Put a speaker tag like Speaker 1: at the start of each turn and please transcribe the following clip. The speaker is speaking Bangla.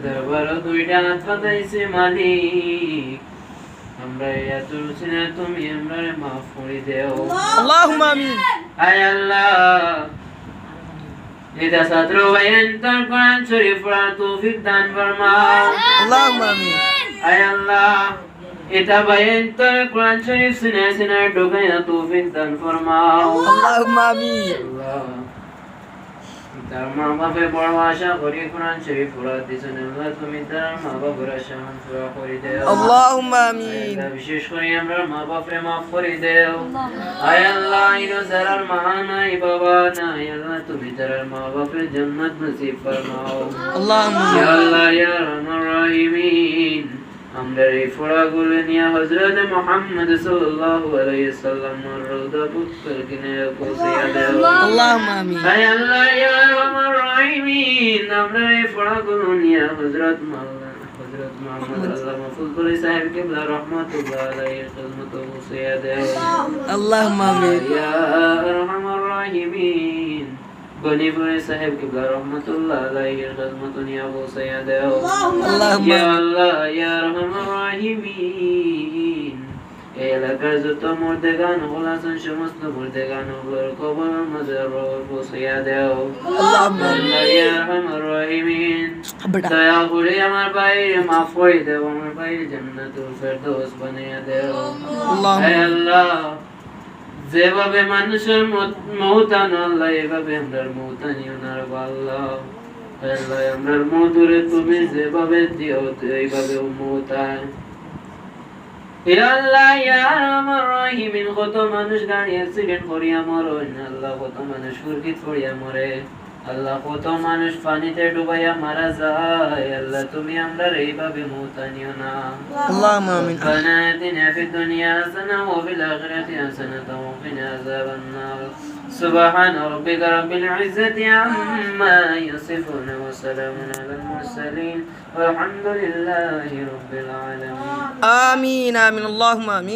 Speaker 1: দরবার দুইটা হাত পাতাইছে মালিক, আমরা এত রুচি না, তুমি আমরা মাফ করে দেও।
Speaker 2: আল্লাহুম্মা আমিন।
Speaker 1: আয় আল্লাহ, এটা ছাত্র ভাইয়ের তার কোরআন শরীফ পড়ার তৌফিক দান ফরমাও।
Speaker 2: আল্লাহুম্মা আমিন।
Speaker 1: আয় আল্লাহ, এটা ভাইয়ের তার কোরআন শরীফ সিনায় সিনায় ঢুকাইয়া তৌফিক দান ফরমাও।
Speaker 2: আল্লাহুম্মা আমিন।
Speaker 1: আল্লাহ, তার মা বাপে বড় আশা করি কোরআন শরীফ পড়া দিছেন, আল্লাহ তুমি তার মা বাবার আশা পুরা করে দেও।
Speaker 2: আল্লাহুম্মা আমিন।
Speaker 1: আল্লাহ, বিশেষ করে আমরা মা বাপরে মাফ করে দেও। আয় আল্লাহ, ইনো যারা মা নাই বাবা নাই, আল্লাহ তুমি তার মা বাপের জান্নাত নসিব ফরমাও।
Speaker 2: আল্লাহুম্মা
Speaker 1: ইয়া আল্লাহ ইয়া রহমান রহিমিন, আমরা এই ফোড়াগুলো নিয়ে হযরত মুহাম্মদ সাল্লাল্লাহু আলাইহি সাল্লামের রওজা পুত্র কিনে পৌঁছিয়ে দাও।
Speaker 2: আল্লাহুম্মা আমিন।
Speaker 1: আয় আল্লাহ ইয়া রহমান রহিমিন, আমরা এই ফোড়াগুলো নিয়ে হযরত মুহাম্মদ আল্লাহ মাহফুজ বলি সাহেব কিবলা রাহমাতুল্লাহ আলাইহি খিদমত পৌঁছিয়ে দাও।
Speaker 2: আল্লাহুম্মা আমিন।
Speaker 1: ইয়া রহমান রহিমিন, গনিপুরে সাহেব কিবলা রহমাতুল্লাহ আলাইহি খিদমত নিয়ে পৌঁছিয়ে দাও।
Speaker 2: আল্লাহুম্মা
Speaker 1: ইয়া
Speaker 2: আমিন।
Speaker 1: আল্লাহ ইয়া রহমান রহিমিন, এই এলাকার যত মুর্দেগান হল আছেন সমস্ত মুর্দেগান হলের কবর মাজার পৌঁছিয়া দেও।
Speaker 2: আল্লাহুম্মা আমিন।
Speaker 1: আল্লাহ ইয়া রহমান রহিমিন, দয়া করে আমার ভাইয়ের মাফ করে দেও, আমার ভাইয়ের জান্নাতুল ফেরদৌস বানিয়ে দেও।
Speaker 2: আল্লাহুম্মা
Speaker 1: হে আল্লাহ, যেভাবে মানুষের মৌতান আল্লাহ এভাবে আমরার মৌতানিও না রাখো আল্লাহ। হে আল্লাহ, আমরার মধুরে তুমি যেভাবে দিও এইভাবে মৌতায়। হে আল্লাহ ইয়া রহমান রহিমিন, কত মানুষ গাড়ি অ্যাক্সিডেন্ট করিয়া মরে, আল্লাহ কত মানুষ ফুরকিত করিয়া মরে, আল্লাহ কত মানুষ পানিতে ডুবাইয়া মারা যায়, আল্লাহ তুমি আমরা এইভাবে মৌতানিও না।
Speaker 2: আল্লাহুম্মা আমিন।
Speaker 1: ربنا آتنا في الدنيا حسنة وفي الآخرة حسنة وقنا عذاب النار. سبحان ربك رب العزة عما يصفون وسلام على المرسلين والحمد لله رب العالمين.
Speaker 2: آمين آمين اللهم آمين.